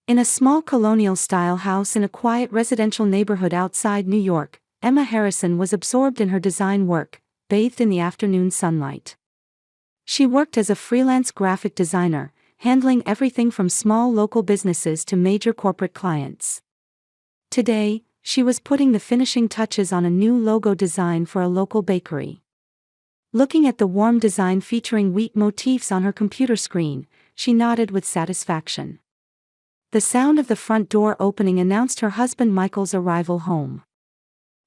In a small colonial-style house in a quiet residential neighborhood outside New York, Emma Harrison was absorbed in her design work, bathed in the afternoon sunlight. She worked as a freelance graphic designer, handling everything from small local businesses to major corporate clients. Today, she was putting the finishing touches on a new logo design for a local bakery. Looking at the warm design featuring wheat motifs on her computer screen, she nodded with satisfaction. The sound of the front door opening announced her husband Michael's arrival home.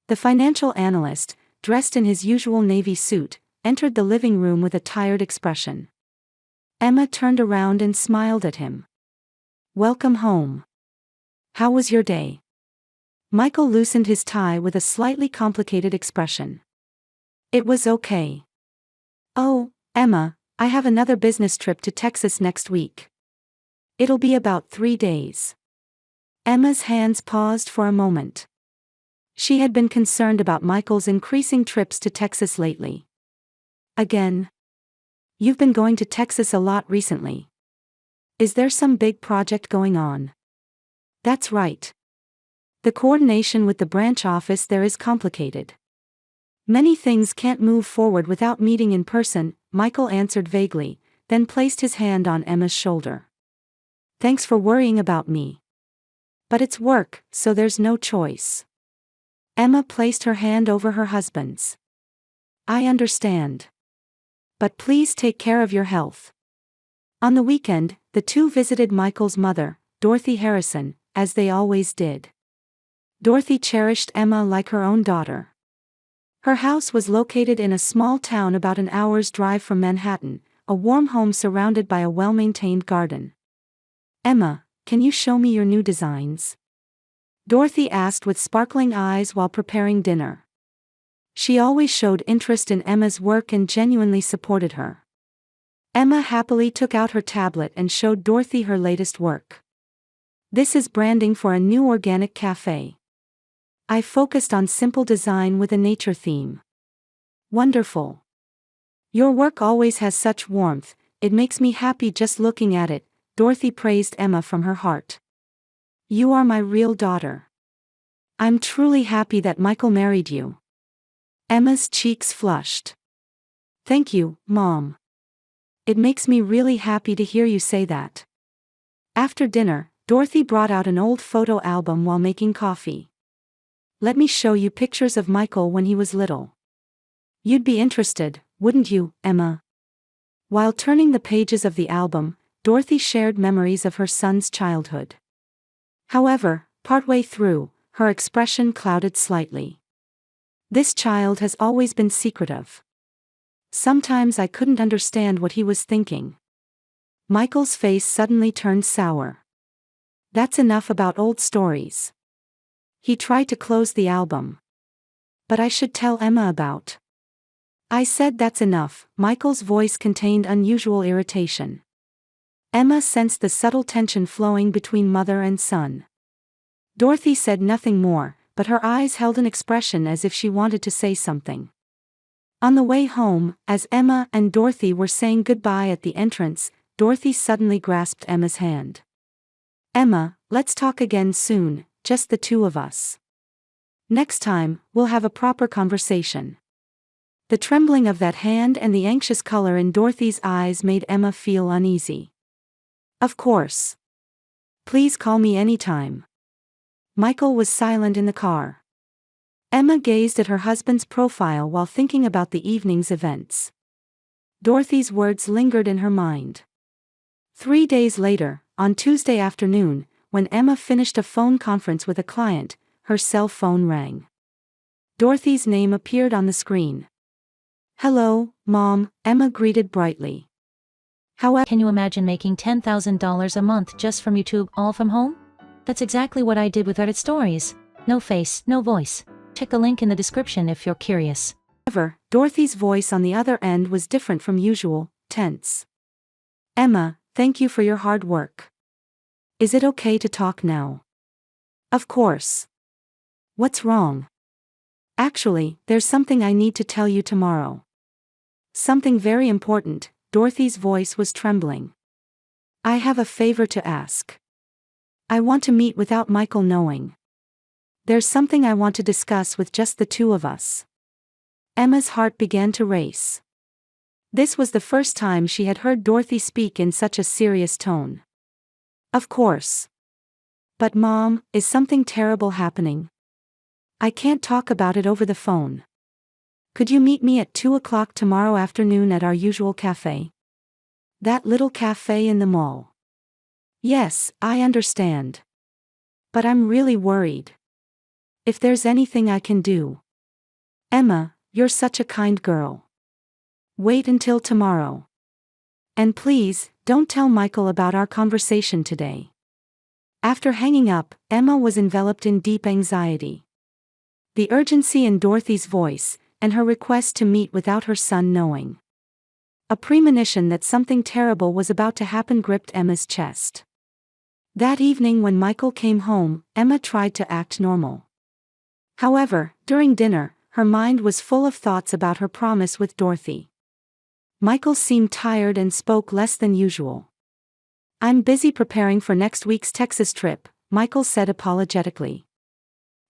The financial analyst, dressed in his usual navy suit, entered the living room with a tired expression. Emma turned around and smiled at him. "Welcome home. How was your day?" Michael loosened his tie with a slightly complicated expression. "It was okay." "Oh, Emma, I have another business trip to Texas next week. It'll be about 3 days." Emma's hands paused for a moment. She had been concerned about Michael's increasing trips to Texas lately. "Again? You've been going to Texas a lot recently. Is there some big project going on?" "That's right. The coordination with the branch office there is complicated. Many things can't move forward without meeting in person," Michael answered vaguely, then placed his hand on Emma's shoulder. "Thanks for worrying about me. But it's work, so there's no choice." Emma placed her hand over her husband's. "I understand. But please take care of your health." On the weekend, the two visited Michael's mother, Dorothy Harrison, as they always did. Dorothy cherished Emma like her own daughter. Her house was located in a small town about an hour's drive from Manhattan, a warm home surrounded by a well-maintained garden. "Emma, can you show me your new designs?" Dorothy asked with sparkling eyes while preparing dinner. She always showed interest in Emma's work and genuinely supported her. Emma happily took out her tablet and showed Dorothy her latest work. "This is branding for a new organic cafe. I focused on simple design with a nature theme." "Wonderful. Your work always has such warmth, it makes me happy just looking at it," Dorothy praised Emma from her heart. "You are my real daughter. I'm truly happy that Michael married you." Emma's cheeks flushed. "Thank you, Mom. It makes me really happy to hear you say that." After dinner, Dorothy brought out an old photo album while making coffee. "Let me show you pictures of Michael when he was little. You'd be interested, wouldn't you, Emma?" While turning the pages of the album, Dorothy shared memories of her son's childhood. However, partway through, her expression clouded slightly. "This child has always been secretive. Sometimes I couldn't understand what he was thinking." Michael's face suddenly turned sour. "That's enough about old stories." He tried to close the album. "But I should tell Emma about." "I said that's enough." Michael's voice contained unusual irritation. Emma sensed the subtle tension flowing between mother and son. Dorothy said nothing more, but her eyes held an expression as if she wanted to say something. On the way home, as Emma and Dorothy were saying goodbye at the entrance, Dorothy suddenly grasped Emma's hand. "Emma, let's talk again soon, just the two of us. Next time, we'll have a proper conversation." The trembling of that hand and the anxious color in Dorothy's eyes made Emma feel uneasy. "Of course. Please call me anytime." Michael was silent in the car. Emma gazed at her husband's profile while thinking about the evening's events. Dorothy's words lingered in her mind. 3 days later, on Tuesday afternoon, when Emma finished a phone conference with a client, her cell phone rang. Dorothy's name appeared on the screen. "Hello, Mom," Emma greeted brightly. "However, Can you imagine making $10,000 a month just from YouTube, all from home? That's exactly what I did with Reddit Stories. No face, no voice. Check the link in the description if you're curious." However, Dorothy's voice on the other end was different from usual, tense. "Emma, thank you for your hard work. Is it okay to talk now?" "Of course. What's wrong?" "Actually, there's something I need to tell you tomorrow. Something very important." Dorothy's voice was trembling. "I have a favor to ask." I want to meet without Michael knowing. There's something I want to discuss with just the two of us. Emma's heart began to race. This was the first time she had heard Dorothy speak in such a serious tone. Of course. But Mom, is something terrible happening? I can't talk about it over the phone. Could you meet me at 2 o'clock tomorrow afternoon at our usual cafe? That little cafe in the mall. Yes, I understand. But I'm really worried. If there's anything I can do. Emma, you're such a kind girl. Wait until tomorrow. And please, don't tell Michael about our conversation today. After hanging up, Emma was enveloped in deep anxiety. The urgency in Dorothy's voice, and her request to meet without her son knowing. A premonition that something terrible was about to happen gripped Emma's chest. That evening when Michael came home, Emma tried to act normal. However, during dinner, her mind was full of thoughts about her promise with Dorothy. Michael seemed tired and spoke less than usual. I'm busy preparing for next week's Texas trip, Michael said apologetically.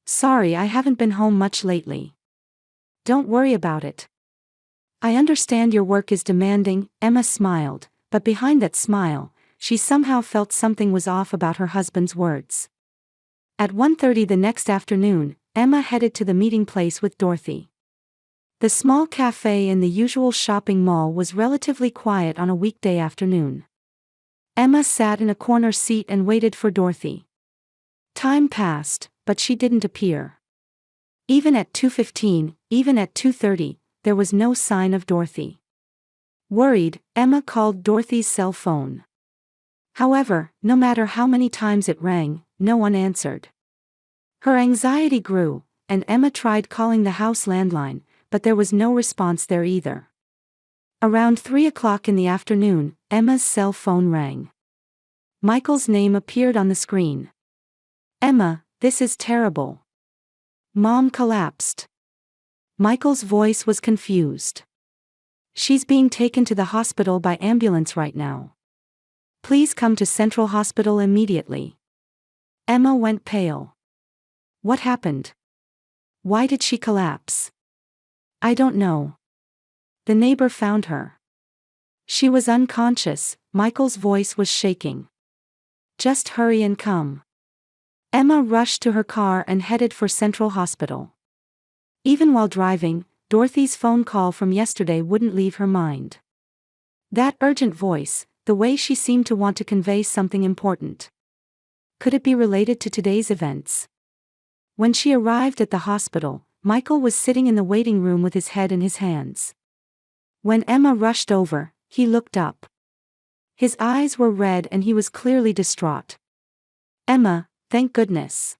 Sorry, I haven't been home much lately. Don't worry about it. I understand your work is demanding, Emma smiled, but behind that smile, she somehow felt something was off about her husband's words. At 1:30 the next afternoon, Emma headed to the meeting place with Dorothy. The small cafe in the usual shopping mall was relatively quiet on a weekday afternoon. Emma sat in a corner seat and waited for Dorothy. Time passed, but she didn't appear. Even at 2:15, even at 2:30, there was no sign of Dorothy. Worried, Emma called Dorothy's cell phone. However, no matter how many times it rang, no one answered. Her anxiety grew, and Emma tried calling the house landline, but there was no response there either. Around 3 o'clock in the afternoon, Emma's cell phone rang. Michael's name appeared on the screen. Emma, this is terrible. Mom collapsed. Michael's voice was confused. She's being taken to the hospital by ambulance right now. Please come to Central Hospital immediately. Emma went pale. What happened? Why did she collapse? I don't know. The neighbor found her. She was unconscious, Michael's voice was shaking. Just hurry and come. Emma rushed to her car and headed for Central Hospital. Even while driving, Dorothy's phone call from yesterday wouldn't leave her mind. That urgent voice, the way she seemed to want to convey something important. Could it be related to today's events? When she arrived at the hospital, Michael was sitting in the waiting room with his head in his hands. When Emma rushed over, he looked up. His eyes were red and he was clearly distraught. Emma, thank goodness.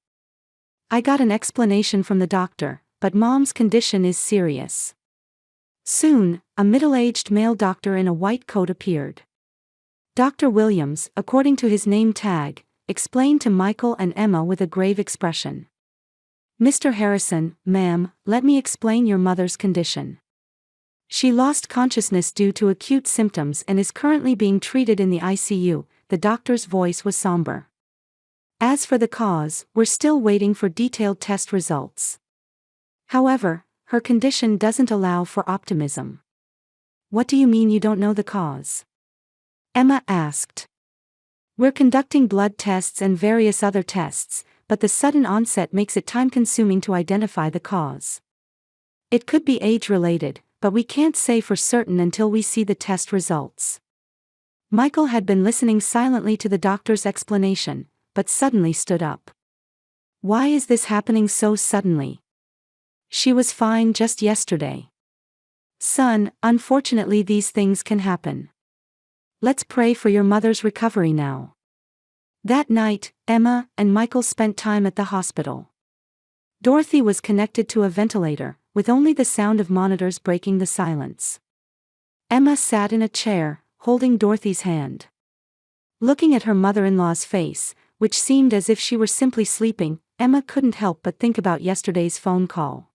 I got an explanation from the doctor, but Mom's condition is serious. Soon, a middle-aged male doctor in a white coat appeared. Dr. Williams, according to his name tag, explained to Michael and Emma with a grave expression. Mr. Harrison, ma'am, let me explain your mother's condition. She lost consciousness due to acute symptoms and is currently being treated in the ICU, the doctor's voice was somber. As for the cause, we're still waiting for detailed test results. However, her condition doesn't allow for optimism. What do you mean you don't know the cause? Emma asked. We're conducting blood tests and various other tests, but the sudden onset makes it time-consuming to identify the cause. It could be age-related, but we can't say for certain until we see the test results. Michael had been listening silently to the doctor's explanation, but suddenly stood up. Why is this happening so suddenly? She was fine just yesterday. Son, unfortunately these things can happen. Let's pray for your mother's recovery now. That night, Emma and Michael spent time at the hospital. Dorothy was connected to a ventilator, with only the sound of monitors breaking the silence. Emma sat in a chair, holding Dorothy's hand. Looking at her mother-in-law's face, which seemed as if she were simply sleeping, Emma couldn't help but think about yesterday's phone call.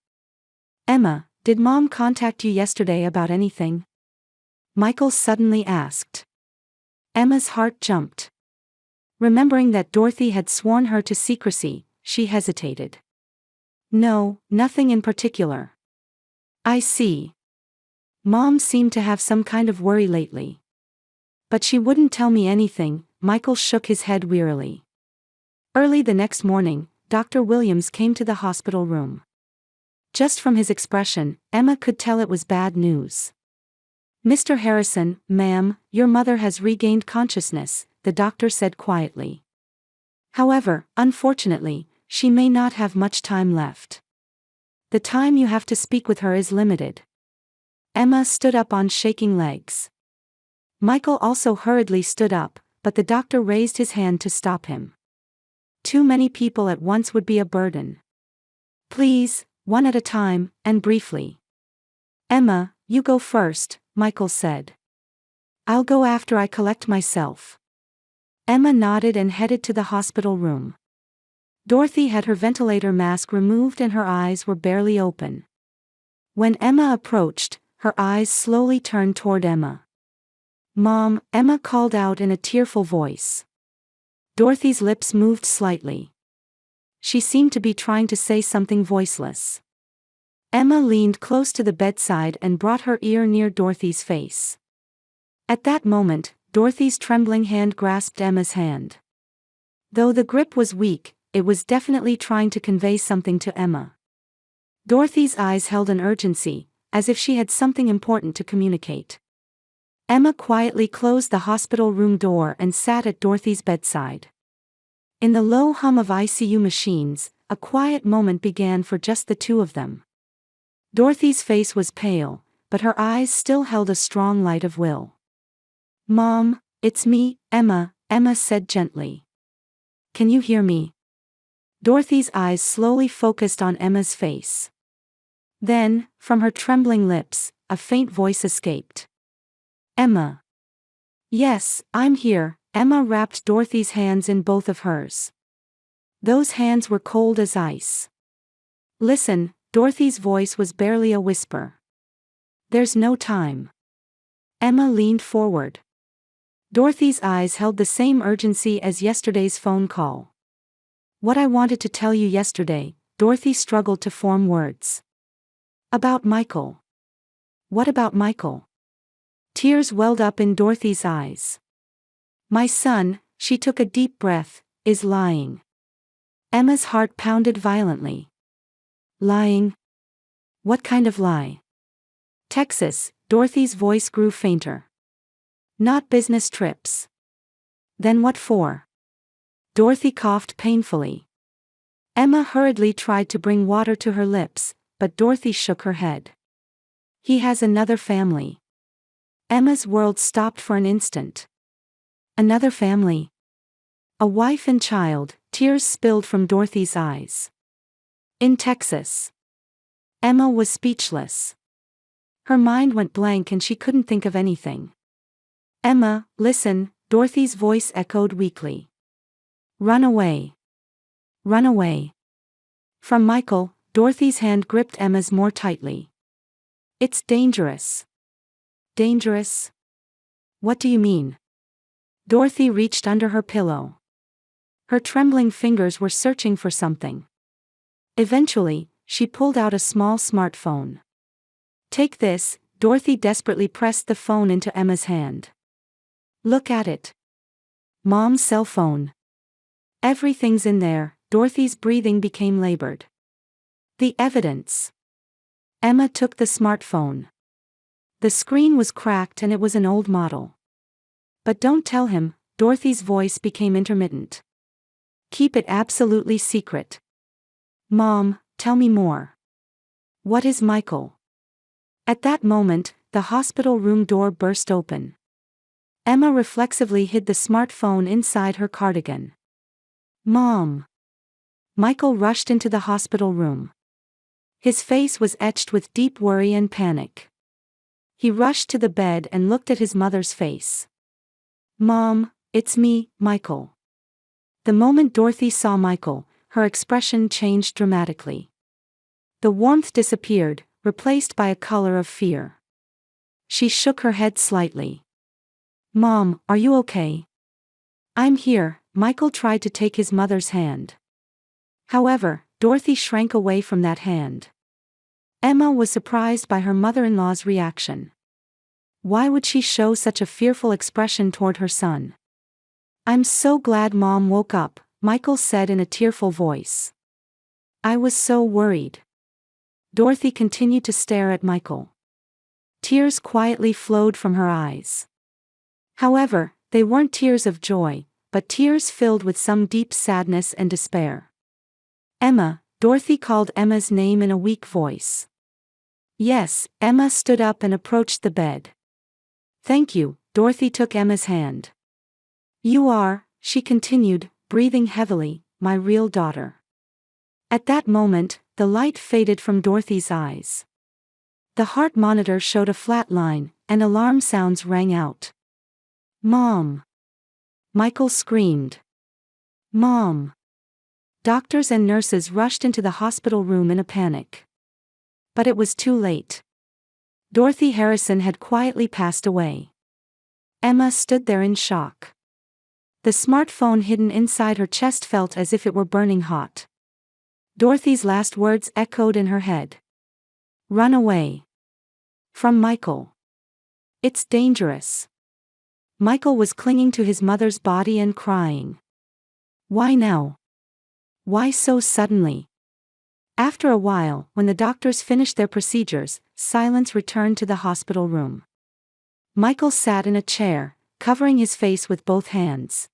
Emma, did Mom contact you yesterday about anything? Michael suddenly asked. Emma's heart jumped. Remembering that Dorothy had sworn her to secrecy, she hesitated. No, nothing in particular. I see. Mom seemed to have some kind of worry lately. But she wouldn't tell me anything. Michael shook his head wearily. Early the next morning, Dr. Williams came to the hospital room. Just from his expression, Emma could tell it was bad news. Mr. Harrison, ma'am, your mother has regained consciousness, the doctor said quietly. However, unfortunately, she may not have much time left. The time you have to speak with her is limited. Emma stood up on shaking legs. Michael also hurriedly stood up, but the doctor raised his hand to stop him. Too many people at once would be a burden. Please, one at a time, and briefly. Emma, you go first, Michael said. I'll go after I collect myself. Emma nodded and headed to the hospital room. Dorothy had her ventilator mask removed and her eyes were barely open. When Emma approached, her eyes slowly turned toward Emma. Mom, Emma called out in a tearful voice. Dorothy's lips moved slightly. She seemed to be trying to say something voiceless. Emma leaned close to the bedside and brought her ear near Dorothy's face. At that moment, Dorothy's trembling hand grasped Emma's hand. Though the grip was weak, it was definitely trying to convey something to Emma. Dorothy's eyes held an urgency, as if she had something important to communicate. Emma quietly closed the hospital room door and sat at Dorothy's bedside. In the low hum of ICU machines, a quiet moment began for just the two of them. Dorothy's face was pale, but her eyes still held a strong light of will. Mom, it's me, Emma, Emma said gently. Can you hear me? Dorothy's eyes slowly focused on Emma's face. Then, from her trembling lips, a faint voice escaped. Emma. Yes, I'm here. Emma wrapped Dorothy's hands in both of hers. Those hands were cold as ice. Listen, Dorothy's voice was barely a whisper. There's no time. Emma leaned forward. Dorothy's eyes held the same urgency as yesterday's phone call. What I wanted to tell you yesterday, Dorothy struggled to form words. About Michael. What about Michael? Tears welled up in Dorothy's eyes. My son, she took a deep breath, is lying. Emma's heart pounded violently. Lying? What kind of lie? Texas, Dorothy's voice grew fainter. Not business trips. Then what for? Dorothy coughed painfully. Emma hurriedly tried to bring water to her lips, but Dorothy shook her head. He has another family. Emma's world stopped for an instant. Another family? A wife and child, tears spilled from Dorothy's eyes. In Texas. Emma was speechless. Her mind went blank and she couldn't think of anything. Emma, listen, Dorothy's voice echoed weakly. Run away. Run away. From Michael, Dorothy's hand gripped Emma's more tightly. It's dangerous. Dangerous? What do you mean? Dorothy reached under her pillow. Her trembling fingers were searching for something. Eventually, she pulled out a small smartphone. Take this, Dorothy desperately pressed the phone into Emma's hand. Look at it. Mom's cell phone. Everything's in there. Dorothy's breathing became labored. The evidence. Emma took the smartphone. The screen was cracked and it was an old model. But don't tell him, Dorothy's voice became intermittent. Keep it absolutely secret. Mom, tell me more. What is Michael? At that moment, the hospital room door burst open. Emma reflexively hid the smartphone inside her cardigan. Mom! Michael rushed into the hospital room. His face was etched with deep worry and panic. He rushed to the bed and looked at his mother's face. Mom, it's me, Michael. The moment Dorothy saw Michael, her expression changed dramatically. The warmth disappeared, replaced by a color of fear. She shook her head slightly. Mom, are you okay? I'm here, Michael tried to take his mother's hand. However, Dorothy shrank away from that hand. Emma was surprised by her mother-in-law's reaction. Why would she show such a fearful expression toward her son? "I'm so glad Mom woke up," Michael said in a tearful voice. "I was so worried." Dorothy continued to stare at Michael. Tears quietly flowed from her eyes. However, they weren't tears of joy, but tears filled with some deep sadness and despair. "Emma," Dorothy called Emma's name in a weak voice. "Yes." Emma stood up and approached the bed. "Thank you." Dorothy took Emma's hand. "You are," she continued, breathing heavily, "my real daughter." At that moment, the light faded from Dorothy's eyes. The heart monitor showed a flat line, and alarm sounds rang out. "Mom!" Michael screamed. "Mom!" Doctors and nurses rushed into the hospital room in a panic. But it was too late. Dorothy Harrison had quietly passed away. Emma stood there in shock. The smartphone hidden inside her chest felt as if it were burning hot. Dorothy's last words echoed in her head. "Run away." From Michael. "It's dangerous." Michael was clinging to his mother's body and crying. Why now? Why so suddenly? After a while, when the doctors finished their procedures, silence returned to the hospital room. Michael sat in a chair, covering his face with both hands.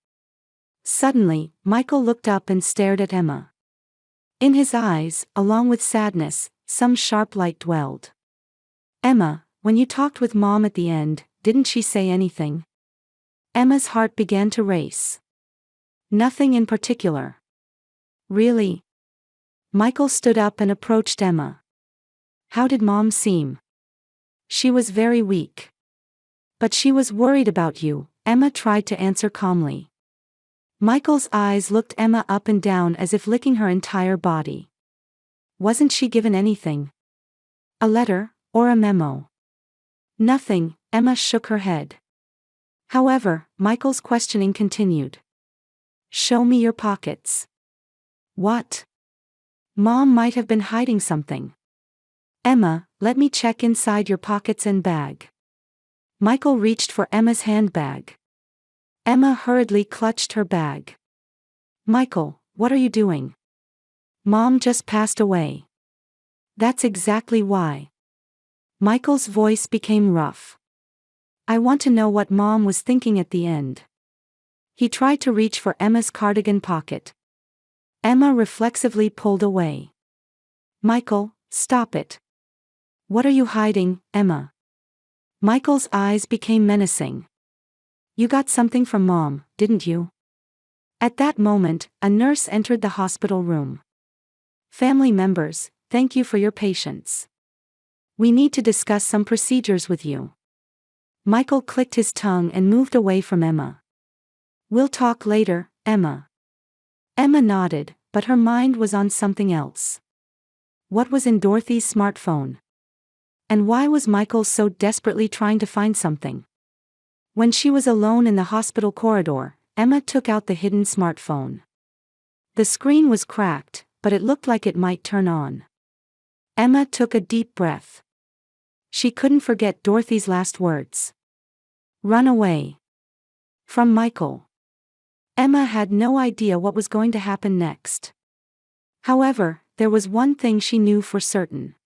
Suddenly, Michael looked up and stared at Emma. In his eyes, along with sadness, some sharp light dwelled. "Emma, when you talked with Mom at the end, didn't she say anything?" Emma's heart began to race. "Nothing in particular." "Really?" Michael stood up and approached Emma. "How did Mom seem?" "She was very weak. But she was worried about you," Emma tried to answer calmly. Michael's eyes looked Emma up and down as if licking her entire body. "Wasn't she given anything? A letter, or a memo?" "Nothing," Emma shook her head. However, Michael's questioning continued. "Show me your pockets." "What?" "Mom might have been hiding something." "Emma, let me check inside your pockets and bag." Michael reached for Emma's handbag. Emma hurriedly clutched her bag. "Michael, what are you doing?" "Mom just passed away." "That's exactly why." Michael's voice became rough. "I want to know what Mom was thinking at the end." He tried to reach for Emma's cardigan pocket. Emma reflexively pulled away. "Michael, stop it." "What are you hiding, Emma?" Michael's eyes became menacing. "You got something from Mom, didn't you?" At that moment, a nurse entered the hospital room. "Family members, thank you for your patience. We need to discuss some procedures with you." Michael clicked his tongue and moved away from Emma. "We'll talk later, Emma." Emma nodded, but her mind was on something else. What was in Dorothy's smartphone? And why was Michael so desperately trying to find something? When she was alone in the hospital corridor, Emma took out the hidden smartphone. The screen was cracked, but it looked like it might turn on. Emma took a deep breath. She couldn't forget Dorothy's last words. "Run away." From Michael. Emma had no idea what was going to happen next. However, there was one thing she knew for certain.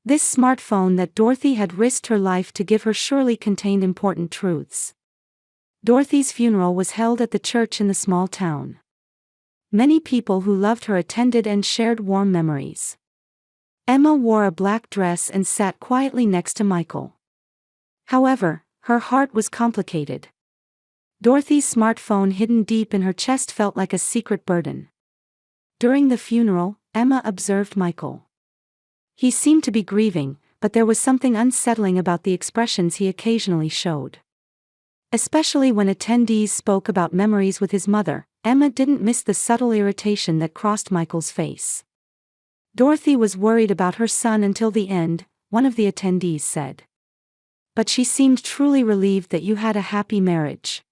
This smartphone that Dorothy had risked her life to give her surely contained important truths. Dorothy's funeral was held at the church in the small town. Many people who loved her attended and shared warm memories. Emma wore a black dress and sat quietly next to Michael. However, her heart was complicated. Dorothy's smartphone hidden deep in her chest felt like a secret burden. During the funeral, Emma observed Michael. He seemed to be grieving, but there was something unsettling about the expressions he occasionally showed. Especially when attendees spoke about memories with his mother, Emma didn't miss the subtle irritation that crossed Michael's face. "Dorothy was worried about her son until the end," one of the attendees said. "But she seemed truly relieved that you had a happy marriage."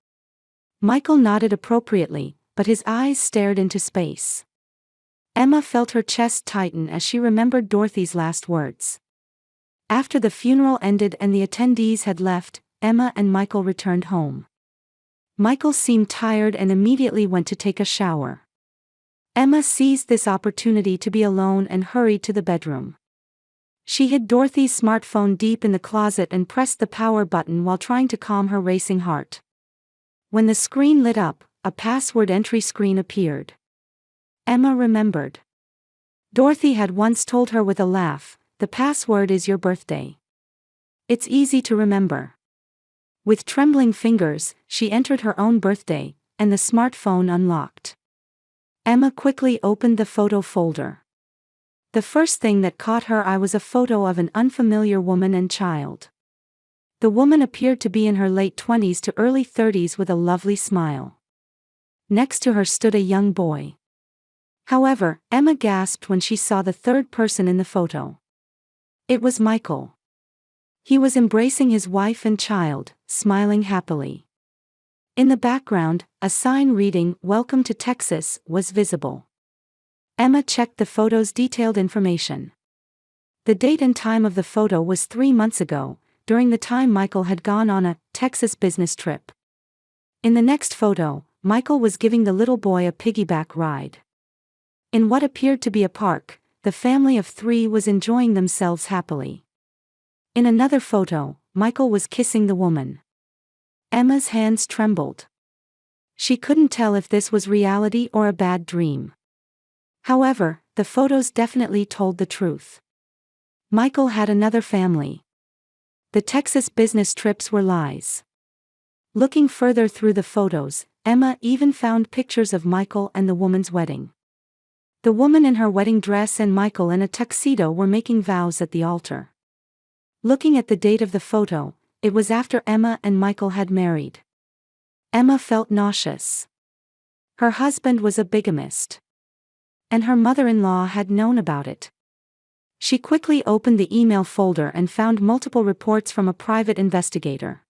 Michael nodded appropriately, but his eyes stared into space. Emma felt her chest tighten as she remembered Dorothy's last words. After the funeral ended and the attendees had left, Emma and Michael returned home. Michael seemed tired and immediately went to take a shower. Emma seized this opportunity to be alone and hurried to the bedroom. She hid Dorothy's smartphone deep in the closet and pressed the power button while trying to calm her racing heart. When the screen lit up, a password entry screen appeared. Emma remembered. Dorothy had once told her with a laugh, "The password is your birthday. It's easy to remember." With trembling fingers, she entered her own birthday, and the smartphone unlocked. Emma quickly opened the photo folder. The first thing that caught her eye was a photo of an unfamiliar woman and child. The woman appeared to be in her late 20s to early 30s with a lovely smile. Next to her stood a young boy. However, Emma gasped when she saw the third person in the photo. It was Michael. He was embracing his wife and child, smiling happily. In the background, a sign reading, "Welcome to Texas," was visible. Emma checked the photo's detailed information. The date and time of the photo was 3 months ago, during the time Michael had gone on a Texas business trip. In the next photo, Michael was giving the little boy a piggyback ride. In what appeared to be a park, the family of 3 was enjoying themselves happily. In another photo, Michael was kissing the woman. Emma's hands trembled. She couldn't tell if this was reality or a bad dream. However, the photos definitely told the truth. Michael had another family. The Texas business trips were lies. Looking further through the photos, Emma even found pictures of Michael and the woman's wedding. The woman in her wedding dress and Michael in a tuxedo were making vows at the altar. Looking at the date of the photo, it was after Emma and Michael had married. Emma felt nauseous. Her husband was a bigamist. And her mother-in-law had known about it. She quickly opened the email folder and found multiple reports from a private investigator.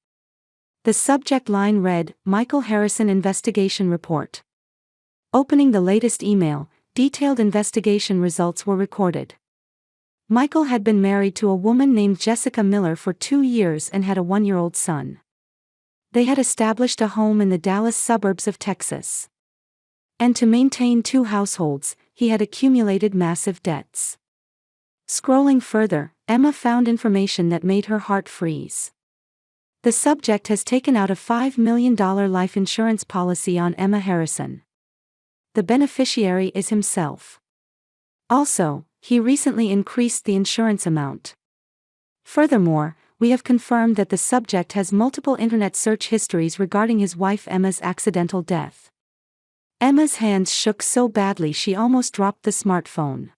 The subject line read, "Michael Harrison Investigation Report." Opening the latest email, detailed investigation results were recorded. Michael had been married to a woman named Jessica Miller for 2 years and had a 1-year-old son. They had established a home in the Dallas suburbs of Texas. And to maintain 2 households, he had accumulated massive debts. Scrolling further, Emma found information that made her heart freeze. The subject has taken out a $5 million life insurance policy on Emma Harrison. The beneficiary is himself. Also, he recently increased the insurance amount. Furthermore, we have confirmed that the subject has multiple internet search histories regarding his wife Emma's accidental death. Emma's hands shook so badly she almost dropped the smartphone.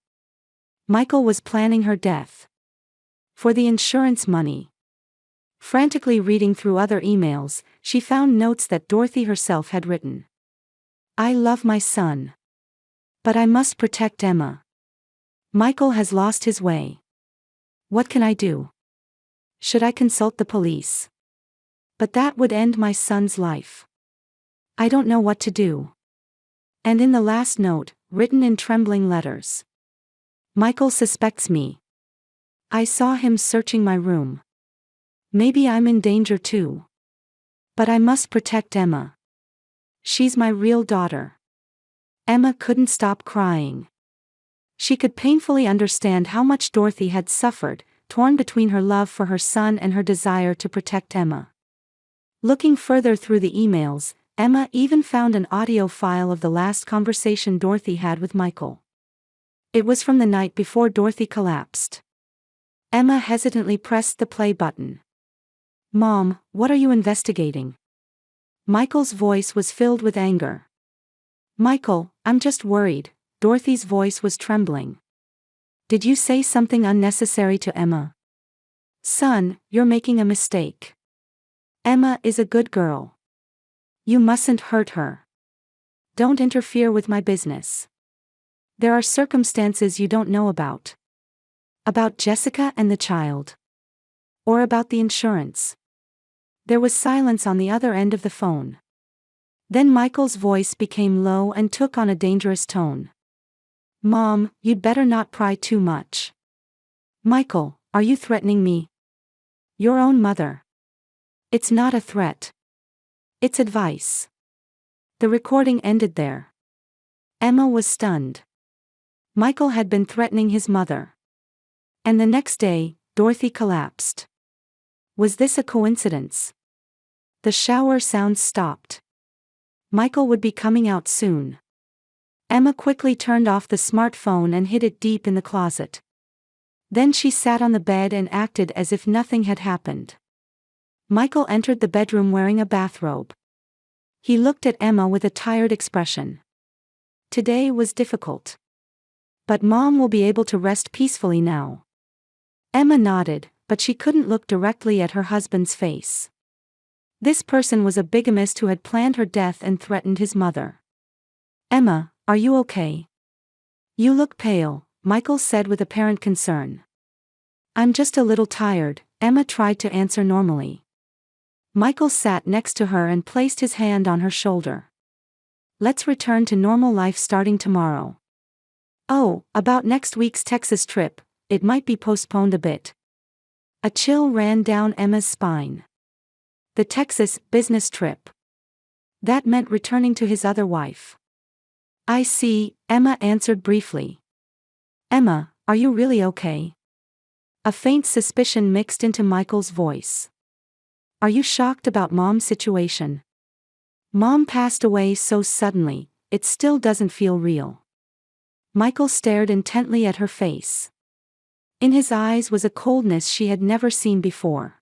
Michael was planning her death. For the insurance money. Frantically reading through other emails, she found notes that Dorothy herself had written. "I love my son. But I must protect Emma. Michael has lost his way. What can I do? Should I consult the police? But that would end my son's life. I don't know what to do." And in the last note, written in trembling letters. "Michael suspects me. I saw him searching my room. Maybe I'm in danger too. But I must protect Emma. She's my real daughter." Emma couldn't stop crying. She could painfully understand how much Dorothy had suffered, torn between her love for her son and her desire to protect Emma. Looking further through the emails, Emma even found an audio file of the last conversation Dorothy had with Michael. It was from the night before Dorothy collapsed. Emma hesitantly pressed the play button. "Mom, what are you investigating?" Michael's voice was filled with anger. "Michael, I'm just worried." Dorothy's voice was trembling. "Did you say something unnecessary to Emma?" "Son, you're making a mistake. Emma is a good girl. You mustn't hurt her. Don't interfere with my business. There are circumstances you don't know about. About Jessica and the child. Or about the insurance." There was silence on the other end of the phone. Then Michael's voice became low and took on a dangerous tone. "Mom, you'd better not pry too much." "Michael, are you threatening me?" "Your own mother." "It's not a threat. It's advice." The recording ended there. Emma was stunned. Michael had been threatening his mother. And the next day, Dorothy collapsed. Was this a coincidence? The shower sounds stopped. Michael would be coming out soon. Emma quickly turned off the smartphone and hid it deep in the closet. Then she sat on the bed and acted as if nothing had happened. Michael entered the bedroom wearing a bathrobe. He looked at Emma with a tired expression. "Today was difficult. But Mom will be able to rest peacefully now." Emma nodded, but she couldn't look directly at her husband's face. This person was a bigamist who had planned her death and threatened his mother. "Emma, are you okay? You look pale," Michael said with apparent concern. "I'm just a little tired," Emma tried to answer normally. Michael sat next to her and placed his hand on her shoulder. "Let's return to normal life starting tomorrow. Oh, about next week's Texas trip, it might be postponed a bit." A chill ran down Emma's spine. The Texas business trip. That meant returning to his other wife. "I see," Emma answered briefly. "Emma, are you really okay?" A faint suspicion mixed into Michael's voice. "Are you shocked about Mom's situation?" "Mom passed away so suddenly, it still doesn't feel real." Michael stared intently at her face. In his eyes was a coldness she had never seen before.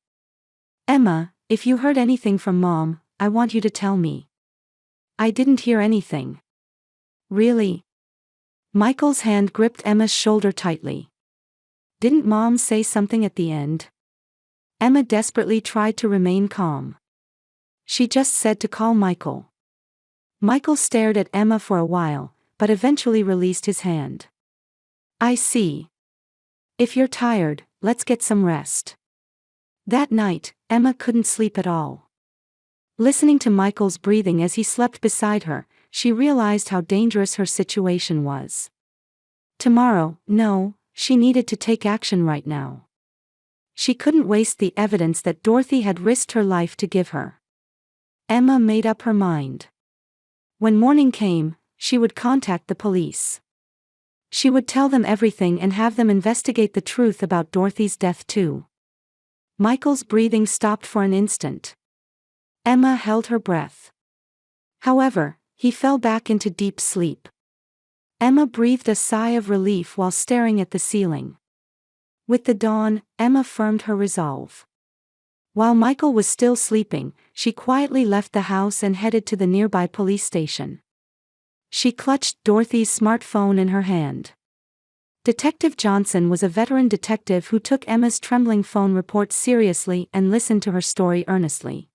"Emma, if you heard anything from Mom, I want you to tell me." "I didn't hear anything." "Really?" Michael's hand gripped Emma's shoulder tightly. "Didn't Mom say something at the end?" Emma desperately tried to remain calm. "She just said to call Michael." Michael stared at Emma for a while, but eventually released his hand. "I see. If you're tired, let's get some rest." That night, Emma couldn't sleep at all. Listening to Michael's breathing as he slept beside her, she realized how dangerous her situation was. Tomorrow, no, she needed to take action right now. She couldn't waste the evidence that Dorothy had risked her life to give her. Emma made up her mind. When morning came, she would contact the police. She would tell them everything and have them investigate the truth about Dorothy's death too. Michael's breathing stopped for an instant. Emma held her breath. However, he fell back into deep sleep. Emma breathed a sigh of relief while staring at the ceiling. With the dawn, Emma firmed her resolve. While Michael was still sleeping, she quietly left the house and headed to the nearby police station. She clutched Dorothy's smartphone in her hand. Detective Johnson was a veteran detective who took Emma's trembling phone report seriously and listened to her story earnestly.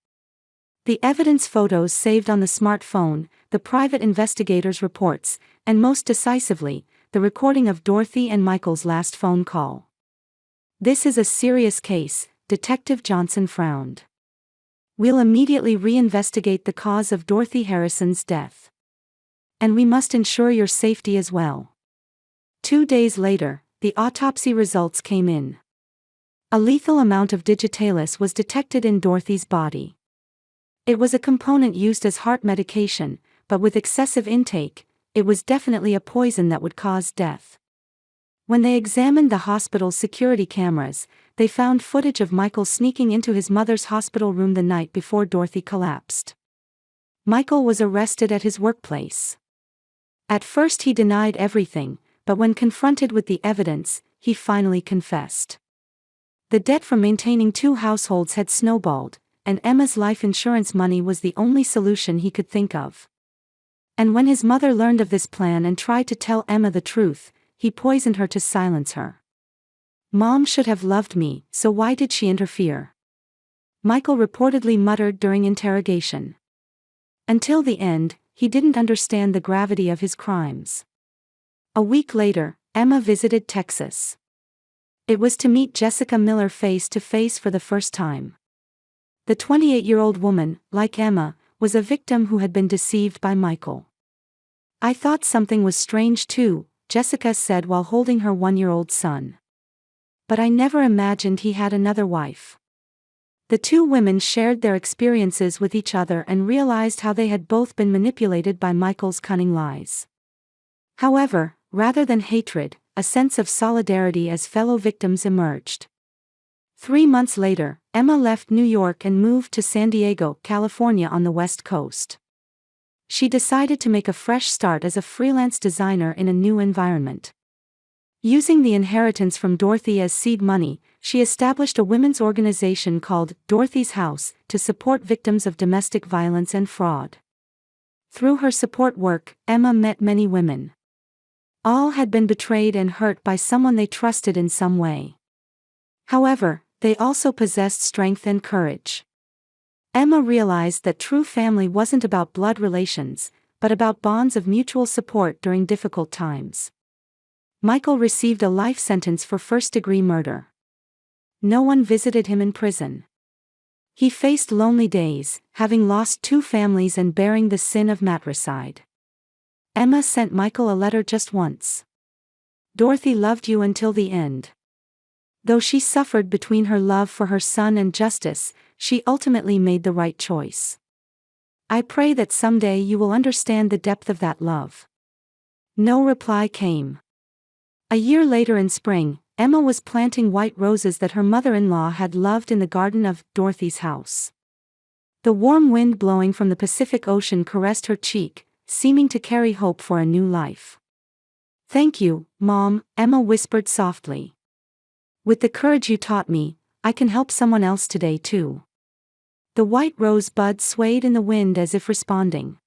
The evidence photos saved on the smartphone, the private investigator's reports, and most decisively, the recording of Dorothy and Michael's last phone call. "This is a serious case," Detective Johnson frowned. "We'll immediately reinvestigate the cause of Dorothy Harrison's death. And we must ensure your safety as well." 2 days later, the autopsy results came in. A lethal amount of digitalis was detected in Dorothy's body. It was a component used as heart medication, but with excessive intake, it was definitely a poison that would cause death. When they examined the hospital's security cameras, they found footage of Michael sneaking into his mother's hospital room the night before Dorothy collapsed. Michael was arrested at his workplace. At first he denied everything, but when confronted with the evidence, he finally confessed. The debt from maintaining 2 households had snowballed, and Emma's life insurance money was the only solution he could think of. And when his mother learned of this plan and tried to tell Emma the truth, he poisoned her to silence her. "Mom should have loved me, so why did she interfere?" Michael reportedly muttered during interrogation. Until the end, he didn't understand the gravity of his crimes. A week later, Emma visited Texas. It was to meet Jessica Miller face to face for the first time. The 28-year-old woman, like Emma, was a victim who had been deceived by Michael. "I thought something was strange too," Jessica said while holding her 1-year-old son. "But I never imagined he had another wife." The two women shared their experiences with each other and realized how they had both been manipulated by Michael's cunning lies. However, rather than hatred, a sense of solidarity as fellow victims emerged. 3 months later, Emma left New York and moved to San Diego, California on the West Coast. She decided to make a fresh start as a freelance designer in a new environment. Using the inheritance from Dorothy as seed money, she established a women's organization called Dorothy's House to support victims of domestic violence and fraud. Through her support work, Emma met many women. All had been betrayed and hurt by someone they trusted in some way. However, they also possessed strength and courage. Emma realized that true family wasn't about blood relations, but about bonds of mutual support during difficult times. Michael received a life sentence for first-degree murder. No one visited him in prison. He faced lonely days, having lost 2 families and bearing the sin of matricide. Emma sent Michael a letter just once. "Dorothy loved you until the end." Though she suffered between her love for her son and justice, she ultimately made the right choice. "I pray that someday you will understand the depth of that love." No reply came. A year later in spring, Emma was planting white roses that her mother-in-law had loved in the garden of Dorothy's house. The warm wind blowing from the Pacific Ocean caressed her cheek, seeming to carry hope for a new life. "Thank you, Mom," Emma whispered softly. "With the courage you taught me, I can help someone else today too." The white rose bud swayed in the wind as if responding.